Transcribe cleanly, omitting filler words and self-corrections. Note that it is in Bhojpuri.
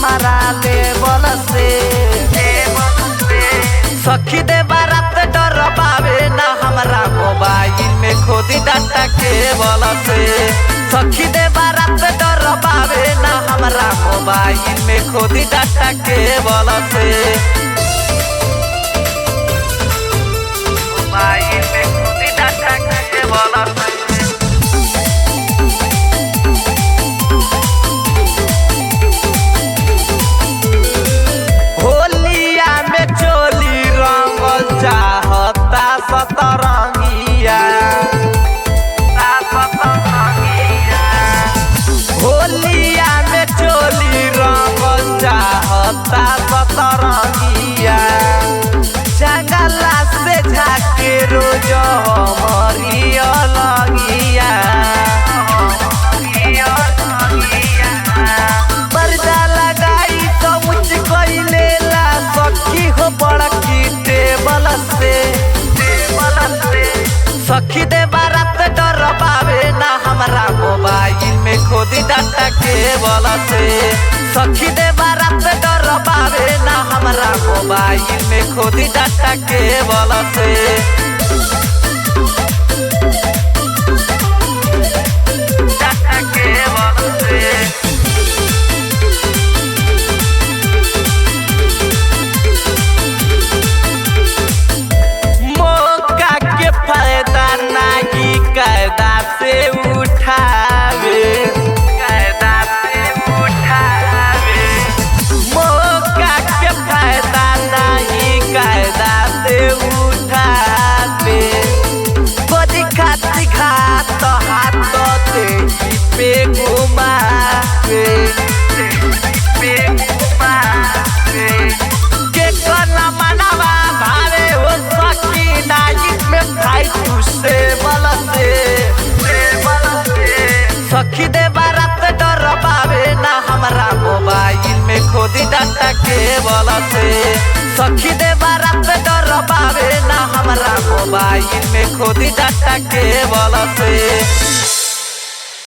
हमारा लेवल से। सखी दे बारात डर पावे ना हमारा मोबाइल में खोदी डाटा केबल से। सखी दे बारात डर पावे ना हमारा मोबाइल में खोदी डाटा केबल से। मोबाइल में खोदी डाटा केबल से। चाहता सतरंगिया होलिया में चोली रंग चाहता सतरंगिया। जंगला से झाके रोज हमारी अलगिया। पर्दा लगाई तो मुझ कोई लेला सखी हो बड़की टेबल से। सखी दे बारात डर पावे ना हमारा मोबाइल में खोदी डाटा केबल से। सखी दे बारात डर पावे ना हमारा मोबाइल में खोदी डाटा केबल से। डाटा केबल से। कायदा से उठावे मौका के फायदा नहीं कायदा से उठावे। बड़ी खाती घात हाथ पे घुमावे के करना मनवा भावे हो सकी नाइट में भाई तुझसे सखी दे बारात डर पावे ना हमारा मोबाइल में खोदी डाटा केबल से। सखी दे बारात डर पावे ना हमारा मोबाइल में खोदी डाटा केबल से।